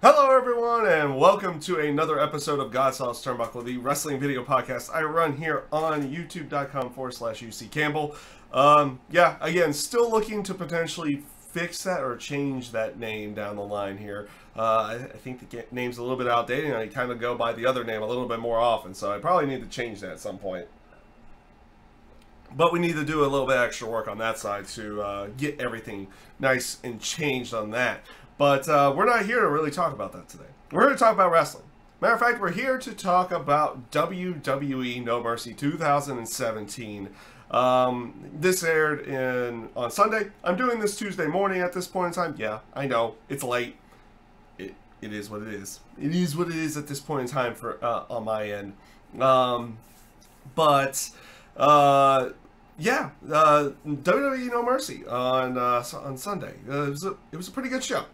Hello everyone and welcome to another episode of GodSaw's Turnbuckle, the wrestling video podcast I run here on youtube.com/UC Campbell. Again, still looking to potentially fix that or change that name down the line here. I think the name's a little bit outdated and I kind of go by the other name a little bit more often, so I probably need to change that at some point. But we need to do a little bit extra work on that side to get everything nice and changed on that. But we're not here to really talk about that today. We're here to talk about wrestling. Matter of fact, we're here to talk about WWE No Mercy 2017. This aired on Sunday. I'm doing this Tuesday morning at this point in time. Yeah, I know, it's late. It is what it is. It is what it is at this point in time for on my end. WWE No Mercy on Sunday. It was a pretty good show.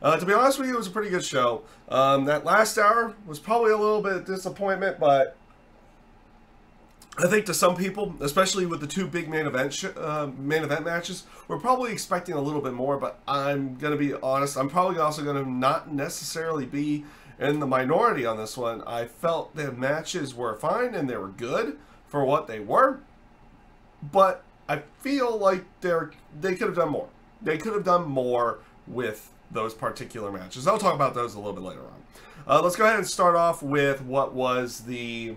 To be honest with you, it was a pretty good show. That last hour was probably a little bit of disappointment, but I think to some people, especially with the two big main event matches, we're probably expecting a little bit more. But I'm gonna be honest, I'm probably also gonna not necessarily be in the minority on this one. I felt the matches were fine and they were good for what they were, but I feel like they could have done more. They could have done more with those particular matches. I'll talk about those a little bit later on. Let's go ahead and start off with what was the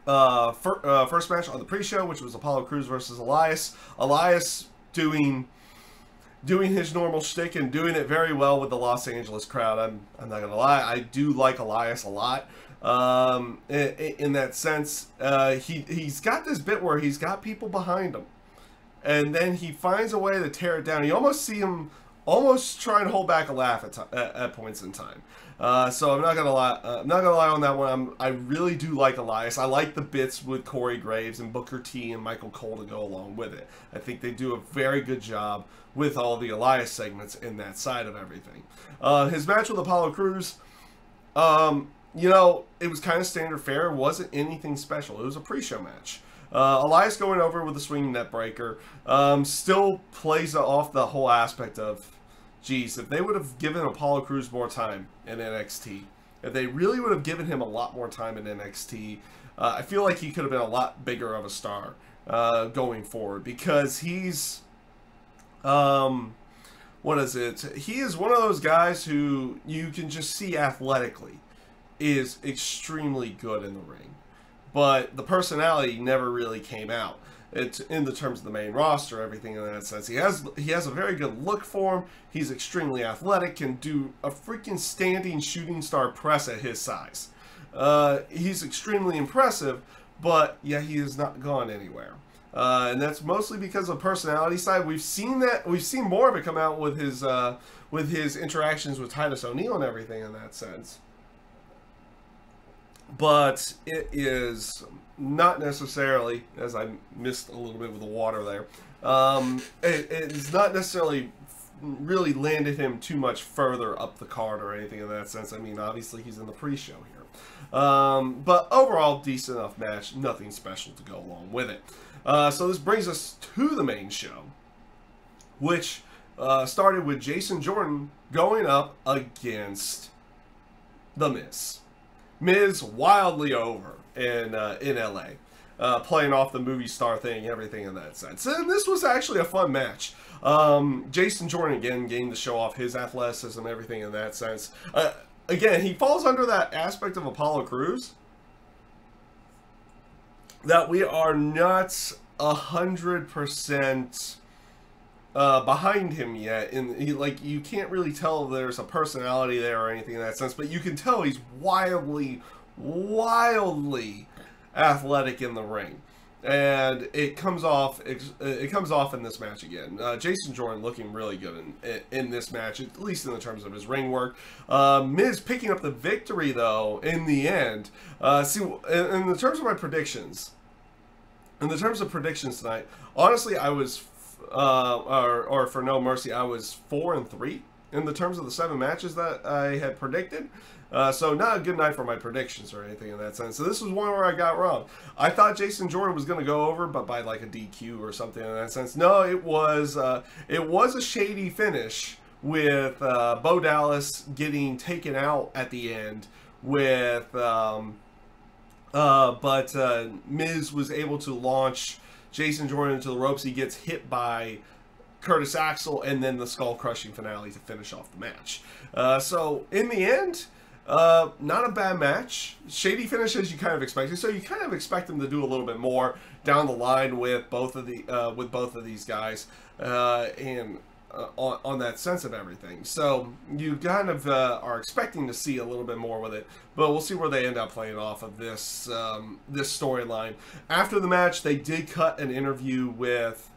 first match on the pre-show, which was Apollo Crews versus Elias. Elias doing his normal shtick and doing it very well with the Los Angeles crowd. I'm not gonna lie, I do like Elias a lot. In that sense, he's got this bit where he's got people behind him, and then he finds a way to tear it down. You almost see him almost trying to hold back a laugh at points in time. So I'm not gonna lie. On that one. I really do like Elias. I like the bits with Corey Graves and Booker T and Michael Cole to go along with it. I think they do a very good job with all the Elias segments in that side of everything. His match with Apollo Crews, you know, it was kind of standard fare. It wasn't anything special. It was a pre-show match. Elias going over with a swinging net breaker still plays off the whole aspect of, geez, if they would have given Apollo Crews more time in NXT, if they really would have given him a lot more time in NXT, I feel like he could have been a lot bigger of a star going forward, because he's, what is it? He is one of those guys who you can just see athletically is extremely good in the ring, but the personality never really came out. It's in the terms of the main roster, everything in that sense. He has a very good look for him. He's extremely athletic, can do a freaking standing shooting star press at his size. He's extremely impressive, but yeah, he has not gone anywhere. And that's mostly because of the personality side. We've seen more of it come out with his interactions with Titus O'Neil and everything in that sense. But it is not necessarily, as I missed a little bit with the water there, it's not necessarily really landed him too much further up the card or anything in that sense. I mean, obviously he's in the pre-show here. But overall, decent enough match, nothing special to go along with it. So this brings us to the main show, which started with Jason Jordan going up against The Miz. Miz wildly over in LA, playing off the movie star thing, everything in that sense. And this was actually a fun match. Jason Jordan again gained to show off his athleticism, everything in that sense. Again, he falls under that aspect of Apollo Crews that we are not 100% behind him yet, and like, you can't really tell there's a personality there or anything in that sense, but you can tell he's wildly athletic in the ring, and it comes off in this match again. Jason Jordan looking really good in this match, at least in the terms of his ring work. Miz picking up the victory though in the end. See, in the terms of my predictions, tonight, honestly, I was or for No Mercy, I was 4-3 in the terms of the 7 matches that I had predicted. So not a good night for my predictions or anything in that sense. So this was one where I got wrong. I thought Jason Jordan was going to go over, but by like a DQ or something in that sense. No, it was a shady finish with Bo Dallas getting taken out at the end with but Miz was able to launch Jason Jordan into the ropes. He gets hit by Curtis Axel, and then the skull-crushing finale to finish off the match. So in the end, not a bad match. Shady finish as you kind of expected. So you kind of expect them to do a little bit more down the line with both of these guys, and on that sense of everything. So you kind of are expecting to see a little bit more with it, but we'll see where they end up playing off of this this storyline. After the match, they did cut an interview with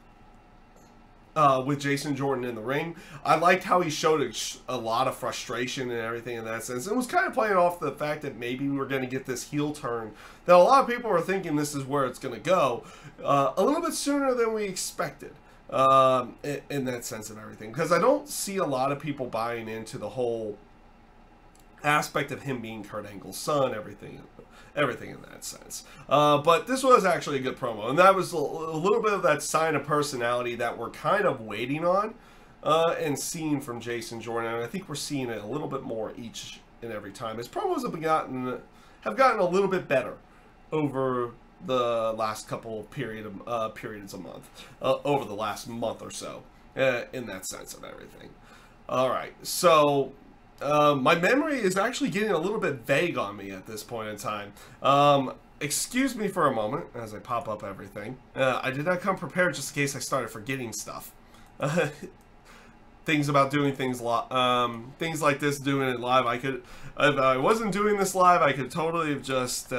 Jason Jordan in the ring. I liked how he showed a lot of frustration and everything in that sense. It was kind of playing off the fact that maybe we were going to get this heel turn that a lot of people are thinking this is where it's going to go a little bit sooner than we expected. In that sense of everything, because I don't see a lot of people buying into the whole aspect of him being Kurt Angle's son, everything in that sense. But this was actually a good promo, and that was a little bit of that sign of personality that we're kind of waiting on and seeing from Jason Jordan, and I think we're seeing it a little bit more each and every time. His promos have gotten a little bit better over the last couple of periods a month, over the last month or so, in that sense of everything. All right, so my memory is actually getting a little bit vague on me at this point in time. Excuse me for a moment as I pop up everything. I did not come prepared just in case I started forgetting stuff. Things about doing things things like this, doing it live. If I wasn't doing this live, I could totally have just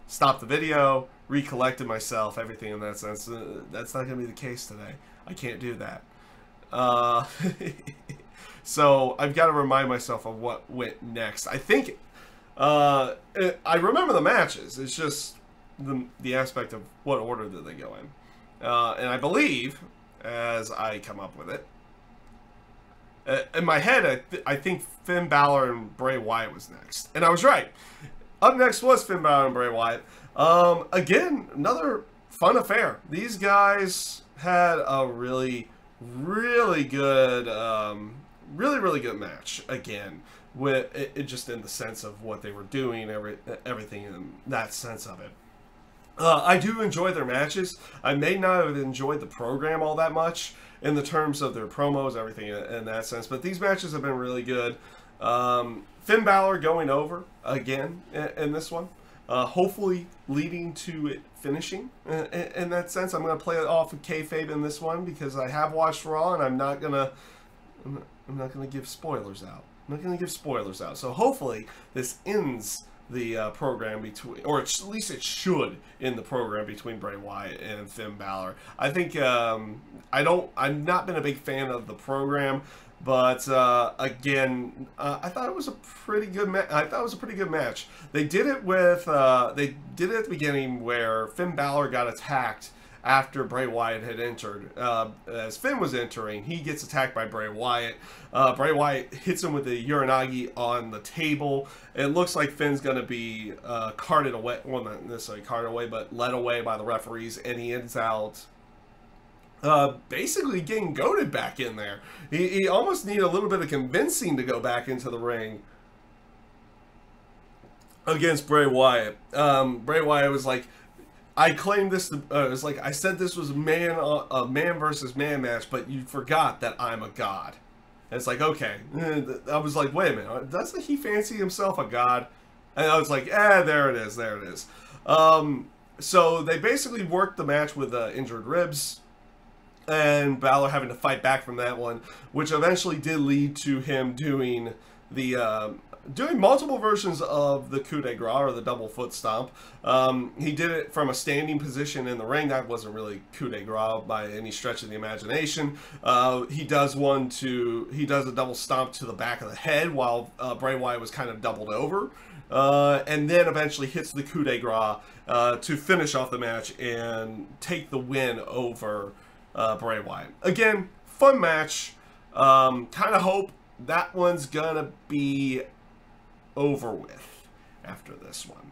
stopped the video, recollected myself, everything in that sense. That's not going to be the case today. I can't do that. So I've got to remind myself of what went next. I think I remember the matches. It's just the aspect of what order did they go in. And I believe, as I come up with it, in my head, I think Finn Balor and Bray Wyatt was next. And I was right. Up next was Finn Balor and Bray Wyatt. Again, another fun affair. These guys had a really good, really good match. Again, with it just in the sense of what they were doing, everything in that sense of it. I do enjoy their matches. I may not have enjoyed the program all that much in the terms of their promos, everything in that sense, but these matches have been really good. Finn Balor going over again in this one, hopefully leading to it finishing in that sense. I'm going to play it off of kayfabe in this one because I have watched Raw, and I'm not gonna give spoilers out. I'm not gonna give spoilers out. So hopefully this ends the program between, or at least it should end the program between Bray Wyatt and Finn Balor. I think I've not been a big fan of the program. But again, I thought it was a pretty good match. They did it with they did it at the beginning where Finn Balor got attacked after Bray Wyatt had entered. As Finn was entering, he gets attacked by Bray Wyatt. Bray Wyatt hits him with the Uranagi on the table. It looks like Finn's going to be carted away. Well, not necessarily carted away, but led away by the referees, and he ends out basically getting goaded back in there. He almost needed a little bit of convincing to go back into the ring against Bray Wyatt. Bray Wyatt was like, I claimed this, it was like, I said this was a man versus man match, but you forgot that I'm a god. And it's like, okay. I was like, wait a minute, doesn't he fancy himself a god? And I was like, there it is. So they basically worked the match with injured ribs, and Balor having to fight back from that one, which eventually did lead to him doing multiple versions of the coup de grace, or the double foot stomp. He did it from a standing position in the ring. That wasn't really coup de grace by any stretch of the imagination. He does a double stomp to the back of the head while Bray Wyatt was kind of doubled over. And then eventually hits the coup de grace to finish off the match and take the win over Bray Wyatt. Again, fun match. Kind of hope that one's gonna be over with after this one.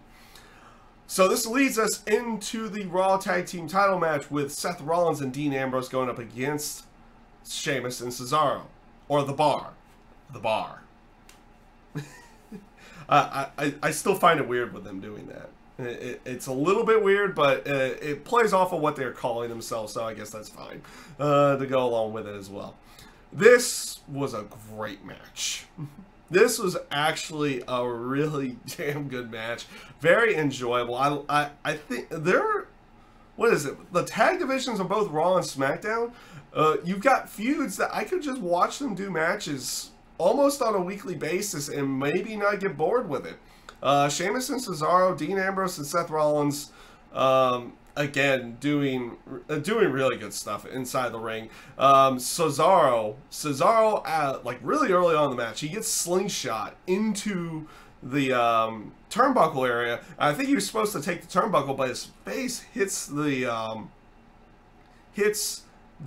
So this leads us into the Raw Tag Team title match with Seth Rollins and Dean Ambrose going up against Sheamus and Cesaro. or the bar. The bar. I still find it weird with them doing that. It's a little bit weird, but it plays off of what they're calling themselves, so I guess that's fine to go along with it as well. This was a great match. This was actually a really damn good match. Very enjoyable. I think what is it? The tag divisions of both Raw and SmackDown, you've got feuds that I could just watch them do matches almost on a weekly basis and maybe not get bored with it. Sheamus and Cesaro, Dean Ambrose and Seth Rollins, again, doing really good stuff inside the ring. Cesaro, like really early on in the match, he gets slingshot into the turnbuckle area. I think he was supposed to take the turnbuckle, but his face hits the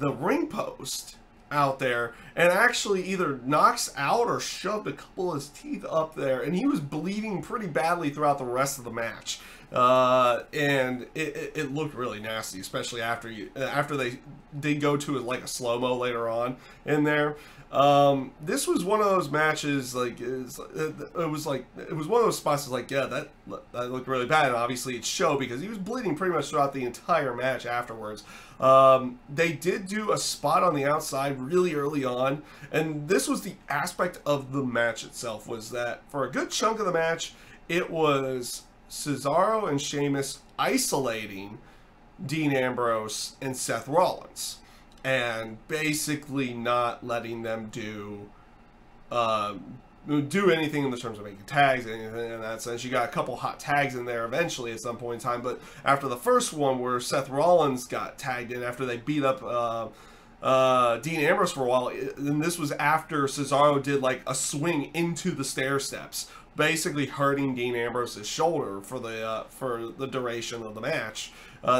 ring post out there and actually either knocks out or shoved a couple of his teeth up there, and he was bleeding pretty badly throughout the rest of the match. And it looked really nasty, especially after they did go to like a slow-mo later on in there. This was one of those matches, like it was one of those spots that's like, yeah, that looked really bad, and obviously it showed because he was bleeding pretty much throughout the entire match afterwards. They did do a spot on the outside really early on, and this was the aspect of the match itself, was that for a good chunk of the match, it was Cesaro and Sheamus isolating Dean Ambrose and Seth Rollins, and basically not letting them do anything in the terms of making tags, anything in that sense. You got a couple hot tags in there eventually at some point in time, but after the first one where Seth Rollins got tagged in after they beat up Dean Ambrose for a while, and this was after Cesaro did like a swing into the stair steps, basically hurting Dean Ambrose's shoulder for the duration of the match.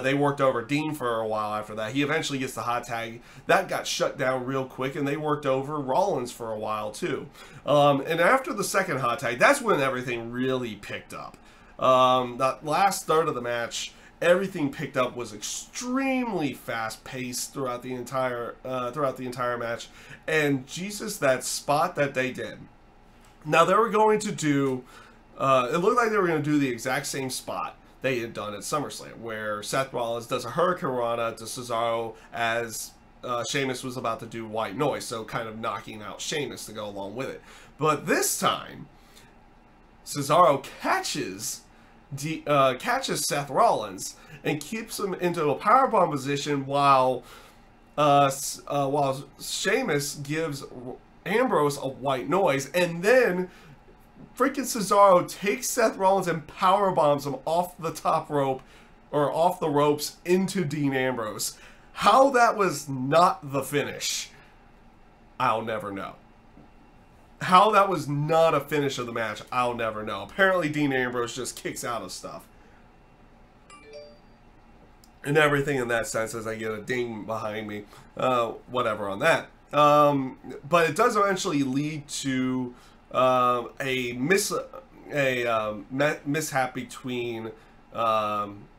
They worked over Dean for a while after that. He eventually gets the hot tag. That got shut down real quick, and they worked over Rollins for a while too. And after the second hot tag, that's when everything really picked up. That last third of the match, everything picked up, was extremely fast-paced throughout the entire match. And Jesus, that spot that they did. Now they were going to do, it looked like they were going to do the exact same spot they had done at SummerSlam, where Seth Rollins does a Hurricane Rana to Cesaro as Sheamus was about to do White Noise, so kind of knocking out Sheamus to go along with it. But this time, Cesaro catches Seth Rollins and keeps him into a powerbomb position while Sheamus gives Ambrose a White Noise, and then freaking Cesaro takes Seth Rollins and power bombs him off the top rope, or off the ropes, into Dean Ambrose. How that was not the finish, I'll never know. How that was not a finish of the match, I'll never know. Apparently Dean Ambrose just kicks out of stuff. And everything in that sense, as I get a ding behind me. Whatever on that. But it does eventually lead to a mishap between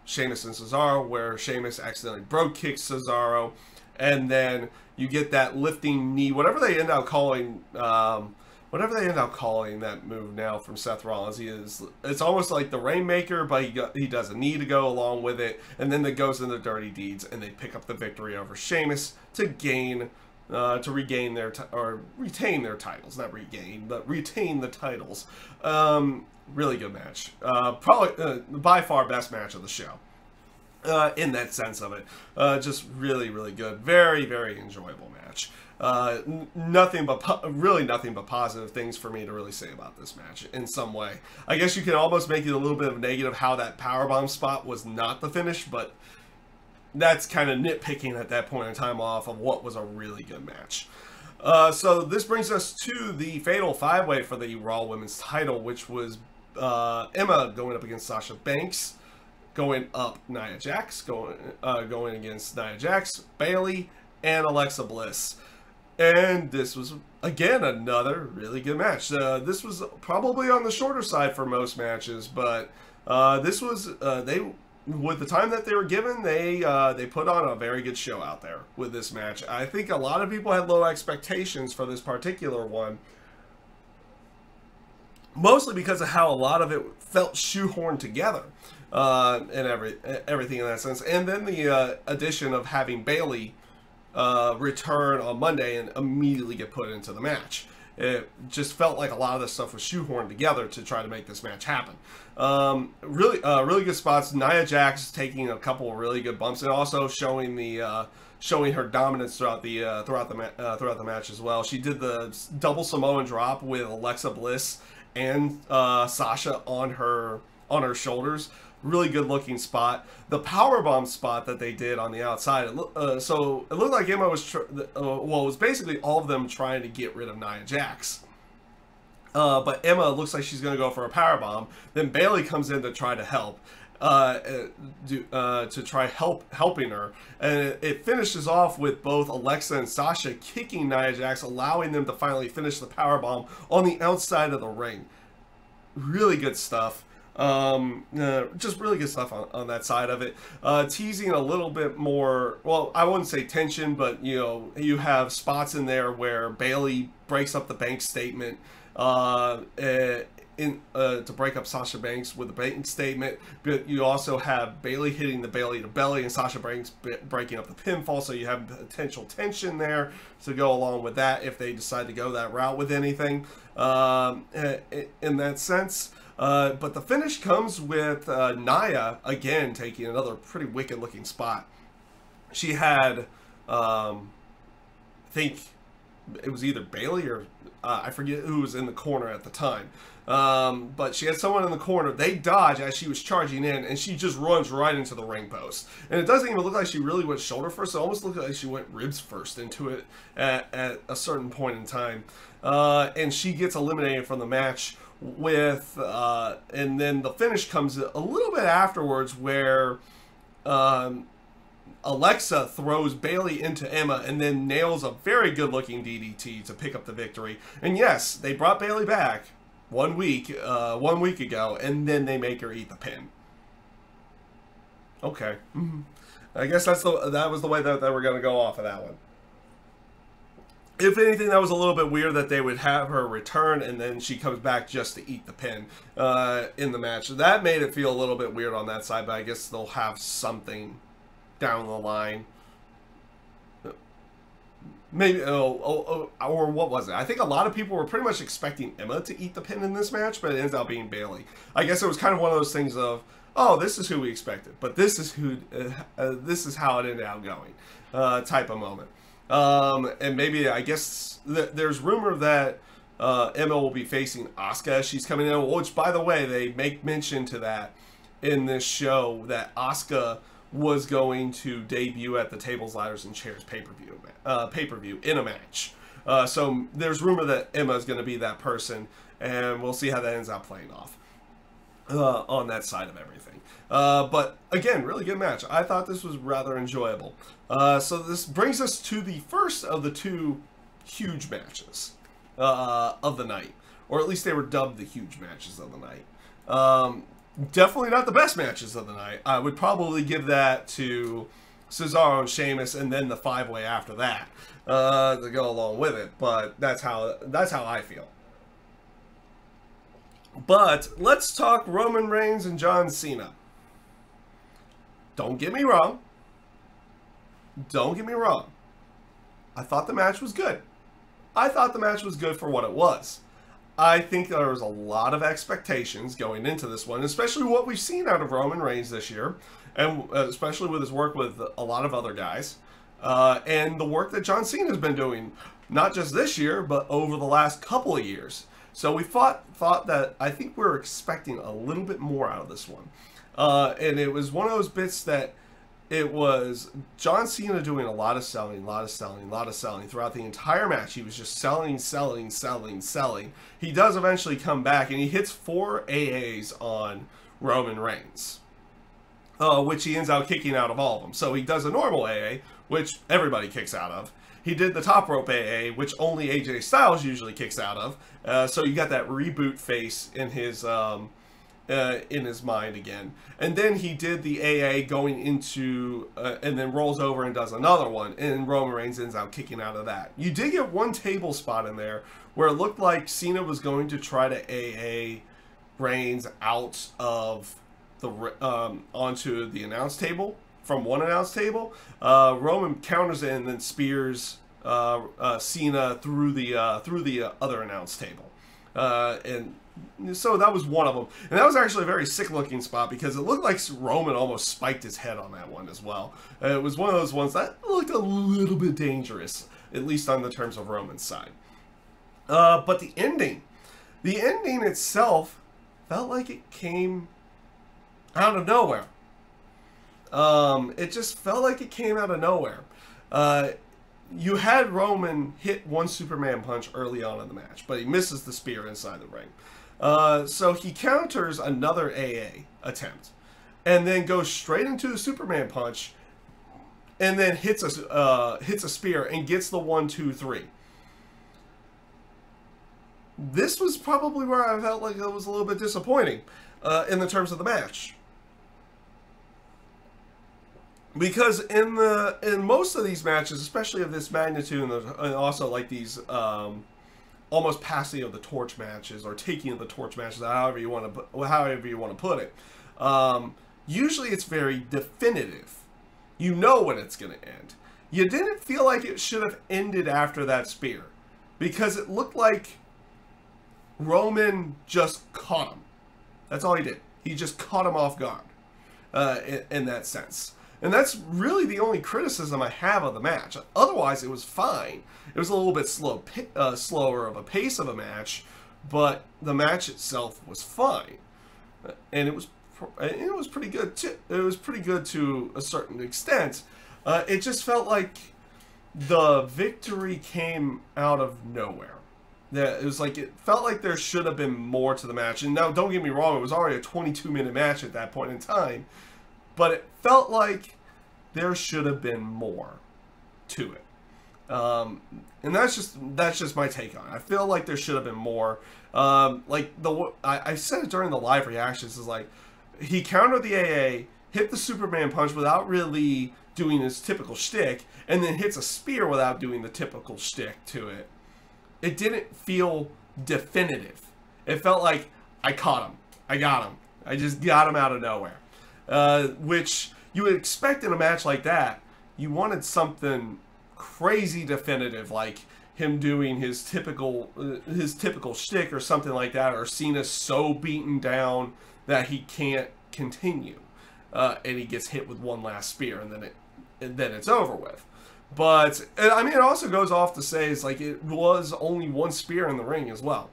Sheamus and Cesaro, where Sheamus accidentally broke kicks Cesaro, and then you get that lifting knee, whatever they end up calling that move now from Seth Rollins. It's almost like the Rainmaker, but he does a knee to go along with it, and then that goes into Dirty Deeds, and they pick up the victory over Sheamus to retain their titles. Not regain, but retain the titles. Really good match. Probably by far best match of the show. In that sense of it. Just really, really good. Very, very enjoyable match. Nothing but positive things for me to really say about this match in some way. I guess you can almost make it a little bit of negative how that powerbomb spot was not the finish, but that's kind of nitpicking at that point in time off of what was a really good match. So this brings us to the Fatal 5-Way for the Raw Women's title, which was Emma going up against Sasha Banks, going up Nia Jax, going against Nia Jax, Bayley, and Alexa Bliss. And this was, again, another really good match. This was probably on the shorter side for most matches, but this was, with the time that they were given, they put on a very good show out there with this match. I think a lot of people had low expectations for this particular one, mostly because of how a lot of it felt shoehorned together, and everything in that sense. And then the addition of having Bayley return on Monday and immediately get put into the match. It just felt like a lot of this stuff was shoehorned together to try to make this match happen. Really good spots. Nia Jax taking a couple of really good bumps and also showing her dominance throughout the match as well. She did the double Samoan drop with Alexa Bliss and Sasha on her shoulders. Really good looking spot. The powerbomb spot that they did on the outside, so it looked like Emma was it was basically all of them trying to get rid of Nia Jax. But Emma looks like she's going to go for a powerbomb. Then Bayley comes in to try to help, helping her, and it finishes off with both Alexa and Sasha kicking Nia Jax, allowing them to finally finish the powerbomb on the outside of the ring. Really good stuff. Just really good stuff on that side of it. Teasing a little bit more, well, I wouldn't say tension, but you have spots in there where Bayley breaks up the bank statement to break up Sasha Banks with a bank statement, but you also have Bayley hitting the Bayley to belly and Sasha Banks breaking up the pinfall, so you have potential tension there to go along with that if they decide to go that route with anything in that sense. But the finish comes with Nia, again, taking another pretty wicked looking spot. She had, I think it was either Bayley or I forget who was in the corner at the time. But she had someone in the corner. They dodge as she was charging in, and she just runs right into the ring post. And it doesn't even look like she really went shoulder first. It almost looked like she went ribs first into it at a certain point in time. And she gets eliminated from the match with and then the finish comes a little bit afterwards where Alexa throws Bayley into Emma and then nails a very good looking DDT to pick up the victory. And yes, they brought Bayley back 1 week ago, and then they make her eat the pin. Okay. I guess that was the way that they were going to go off of that one. If anything, that was a little bit weird that they would have her return and then she comes back just to eat the pin in the match. That made it feel a little bit weird on that side, but I guess they'll have something down the line. Maybe, or what was it? I think a lot of people were pretty much expecting Emma to eat the pin in this match, but it ends up being Bayley. I guess it was kind of one of those things of, oh, this is who we expected, but this is how it ended up going, type of moment. And maybe, I guess, there's rumor that Emma will be facing Asuka as she's coming in, which, by the way, they make mention to that in this show, that Asuka was going to debut at the Tables, Ladders, and Chairs pay-per-view in a match. So there's rumor that Emma is going to be that person, and we'll see how that ends up playing off on that side of everything. But again, really good match. I thought this was rather enjoyable. So this brings us to the first of the two huge matches of the night, or at least they were dubbed the huge matches of the night. Definitely not the best matches of the night. I would probably give that to Cesaro and Sheamus, and then the 5-way after that to go along with it. But that's how I feel. But let's talk Roman Reigns and John Cena. Don't get me wrong. Don't get me wrong. I thought the match was good. I thought the match was good for what it was. I think there was a lot of expectations going into this one, especially what we've seen out of Roman Reigns this year, and especially with his work with a lot of other guys, and the work that John Cena has been doing, not just this year, but over the last couple of years. So we thought that, I think we were expecting a little bit more out of this one. And it was one of those bits that it was John Cena doing a lot of selling throughout the entire match. He was just selling. He does eventually come back, and he hits 4 AAs on Roman Reigns, which he ends up kicking out of all of them. So he does a normal AA, which everybody kicks out of. He did the top rope AA, which only AJ Styles usually kicks out of. So you got that reboot face in his in his mind again. And then he did the AA going into, and then rolls over and does another one, and Roman Reigns ends up kicking out of that. You did get one table spot in there where it looked like Cena was going to try to AA Reigns out of the onto the announce table from one announce table. Roman counters it and then spears Cena through the other announce table, and so that was one of them. And that was actually a very sick looking spot because it looked like Roman almost spiked his head on that one as well. It was one of those ones that looked a little bit dangerous, at least on the terms of Roman's side. But the ending itself felt like it came out of nowhere. It just felt like it came out of nowhere. You had Roman hit one Superman punch early on in the match, but he misses the spear inside the ring. So he counters another AA attempt, and then goes straight into the Superman punch, and then hits a spear and gets the 1, 2, 3. This was probably where I felt like it was a little bit disappointing in the terms of the match. Because in most of these matches, especially of this magnitude, and also like these almost passing of the torch matches or taking of the torch matches, however you want to put it, usually it's very definitive. You know when it's going to end. You didn't feel like it should have ended after that spear, because it looked like Roman just caught him. That's all he did. He just caught him off guard in that sense. And that's really the only criticism I have of the match. Otherwise, it was fine. It was a little bit slower of a pace of a match, but the match itself was fine, and it was pretty good too. It was pretty good to a certain extent. It just felt like the victory came out of nowhere. It felt like there should have been more to the match. And now, don't get me wrong, it was already a 22-minute match at that point in time. But it felt like there should have been more to it, and that's just my take on it. I feel like there should have been more. I said it during the live reactions, is like he countered the AA, hit the Superman punch without really doing his typical shtick, and then hits a spear without doing the typical shtick to it. It didn't feel definitive. It felt like I caught him, I got him, I just got him out of nowhere. Which you would expect in a match like that. You wanted something crazy definitive, like him doing his typical shtick or something like that, or Cena so beaten down that he can't continue, and he gets hit with one last spear, and then it's over with. But I mean, it also goes off to say it's like it was only one spear in the ring as well,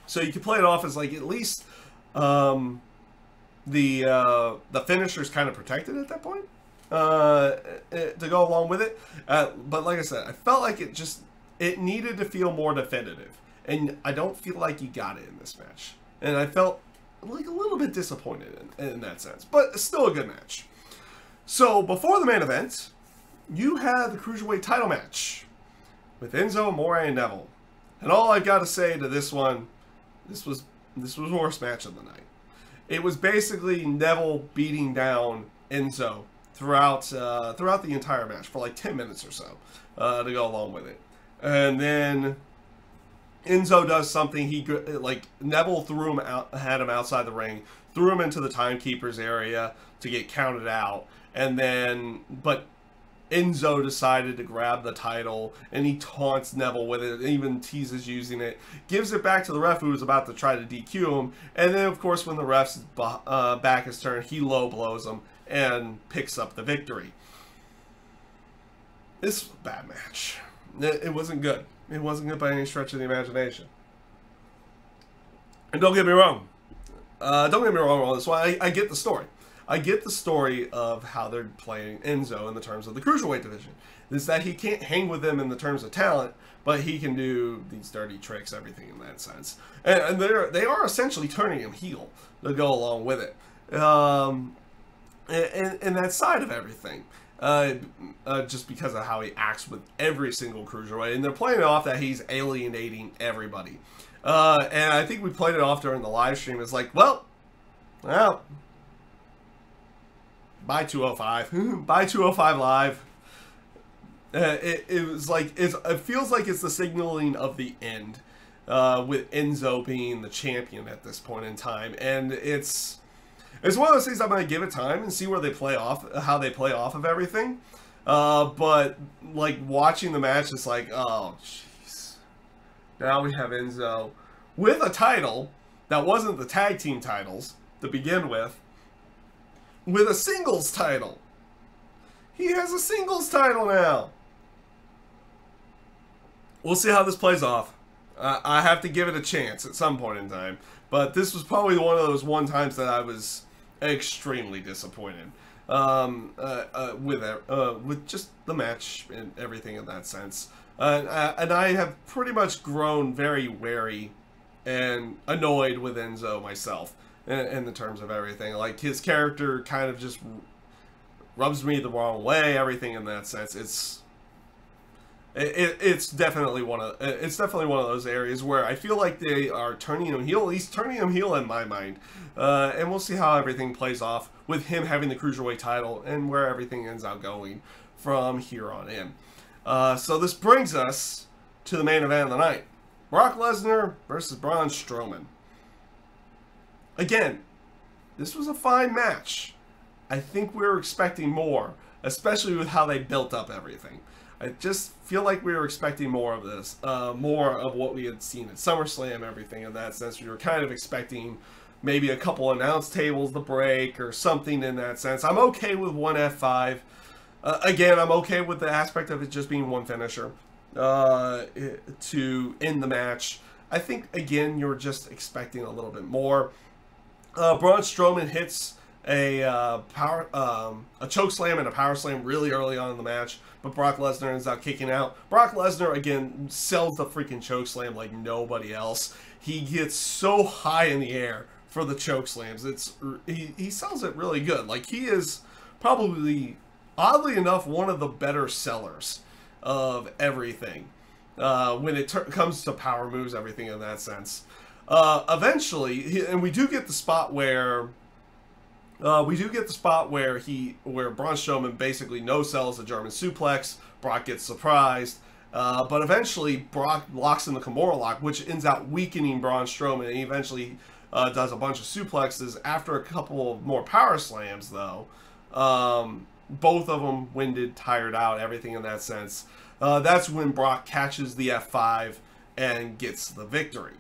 so you could play it off as like at least. The finisher's kind of protected at that point to go along with it. But like I said, I felt like it needed to feel more definitive. And I don't feel like you got it in this match. And I felt like a little bit disappointed in that sense. But it's still a good match. So before the main event, you had the Cruiserweight title match with Enzo, Amore, and Neville. And all I've got to say to this one, this was the worst match of the night. It was basically Neville beating down Enzo throughout the entire match for like 10 minutes or so to go along with it. And then Enzo does something. Neville had him outside the ring, threw him into the timekeeper's area to get counted out, but Enzo decided to grab the title, and he taunts Neville with it, even teases using it, gives it back to the ref who was about to try to DQ him, and then of course when the ref's back is turned, he low blows him and picks up the victory. This was a bad match. It wasn't good. It wasn't good by any stretch of the imagination. And don't get me wrong on this one. I get the story. I get the story of how they're playing Enzo in the terms of the Cruiserweight division. Is that he can't hang with them in the terms of talent, but he can do these dirty tricks, everything in that sense. And they are essentially turning him heel to go along with it. And that side of everything. Just because of how he acts with every single Cruiserweight. And they're playing it off that he's alienating everybody. And I think we played it off during the live stream. It's like, well, Well, buy 205. Buy 205 Live. It was like, it feels like it's the signaling of the end, with Enzo being the champion at this point in time. And it's one of those things I'm going to give it time and see where they play off, how they play off of everything. But like watching the match, it's like, oh, jeez. Now we have Enzo with a title that wasn't the tag team titles to begin with a singles title. He has a singles title now. We'll see how this plays off. I have to give it a chance at some point in time. But this was probably one of those times that I was extremely disappointed with just the match and everything in that sense. And I have pretty much grown very wary and annoyed with Enzo myself in the terms of everything. Like, his character kind of just rubs me the wrong way, everything in that sense. It's definitely one of those areas where I feel like they are turning him heel, at least turning him heel in my mind. And we'll see how everything plays off with him having the Cruiserweight title and where everything ends up going from here on in. So this brings us to the main event of the night. Brock Lesnar versus Braun Strowman. Again, this was a fine match. I think we were expecting more, especially with how they built up everything. I just feel like we were expecting more of this, more of what we had seen at SummerSlam, everything in that sense. We were kind of expecting maybe a couple announce tables to break or something in that sense. I'm okay with one F5. Again, I'm okay with the aspect of it just being one finisher to end the match. I think, again, you're just expecting a little bit more. Braun Strowman hits a choke slam and a power slam really early on in the match, but Brock Lesnar ends up kicking out. Brock Lesnar, again, sells the freaking choke slam like nobody else. He gets so high in the air for the choke slams. He sells it really good. Like, he is probably, oddly enough, one of the better sellers of everything when it comes to power moves, everything in that sense. Eventually, and we do get the spot where Braun Strowman basically no-sells a German suplex. Brock gets surprised. But eventually, Brock locks in the Kimura lock, which ends up weakening Braun Strowman. And he eventually does a bunch of suplexes. After a couple of more power slams, though, both of them winded, tired out, everything in that sense. That's when Brock catches the F5 and gets the victory.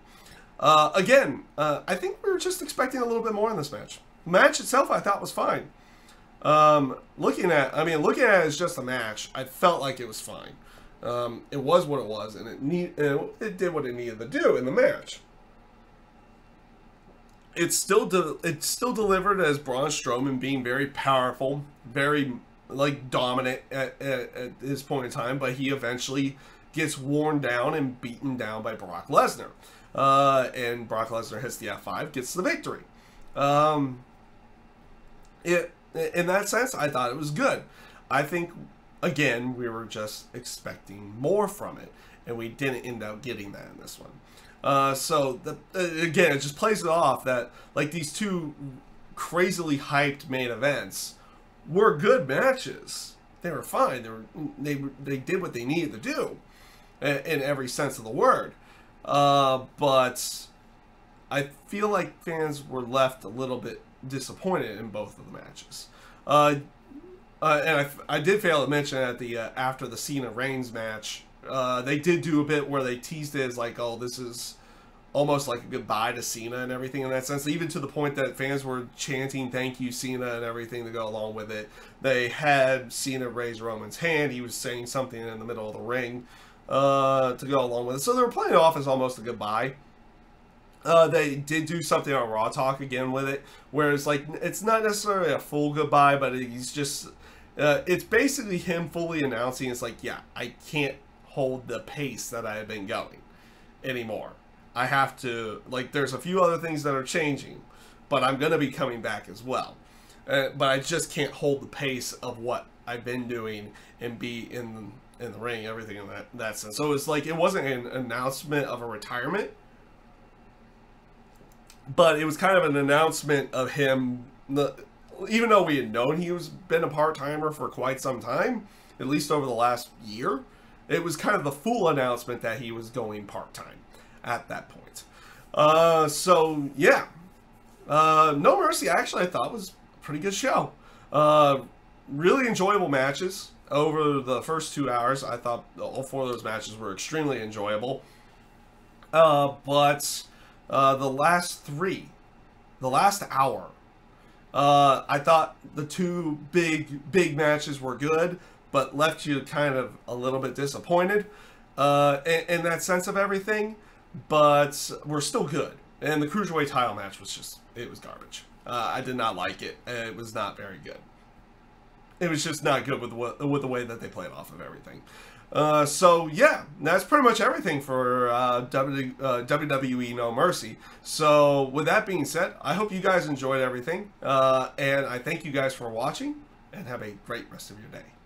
Again, I think we were just expecting a little bit more in this match. The match itself, I thought, was fine. Looking at it as just a match, I felt like it was fine. It was what it was, and it did what it needed to do in the match. It's still delivered as Braun Strowman being very powerful, very dominant at this point in time, but he eventually gets worn down and beaten down by Brock Lesnar. And Brock Lesnar hits the F5, gets the victory. In that sense, I thought it was good. I think, again, we were just expecting more from it, and we didn't end up getting that in this one. Again, it just plays it off that, like, these two crazily hyped main events were good matches. They were fine. They did what they needed to do in every sense of the word. But I feel like fans were left a little bit disappointed in both of the matches. And I did fail to mention at the after the Cena Reigns match, they did do a bit where they teased it as like, oh, this is almost like a goodbye to Cena and everything in that sense, even to the point that fans were chanting thank you Cena and everything to go along with it. They had Cena raise Roman's hand. He was saying something in the middle of the ring to go along with it. So they were playing it off as almost a goodbye. They did do something on Raw Talk again with it, where it's like, it's not necessarily a full goodbye, but he's just, it's basically him fully announcing, it's like, yeah, I can't hold the pace that I have been going anymore. I have to, like, there's a few other things that are changing, but I'm going to be coming back as well. But I just can't hold the pace of what I've been doing and be in the ring, everything in that sense. So it's like, it wasn't an announcement of a retirement. But it was kind of an announcement of him, even though we had known he was been a part-timer for quite some time, at least over the last year, it was kind of the full announcement that he was going part-time at that point. So, yeah. No Mercy, actually, I thought was a pretty good show. Really enjoyable matches over the first 2 hours. I thought all 4 of those matches were extremely enjoyable. But the last hour, I thought the 2 big matches were good, but left you kind of a little bit disappointed in that sense of everything. But we're still good. And the Cruiserweight title match was just, it was garbage. I did not like it. It was not very good. It was just not good with the way that they played off of everything. So, yeah, that's pretty much everything for WWE No Mercy. So, with that being said, I hope you guys enjoyed everything. And I thank you guys for watching, and have a great rest of your day.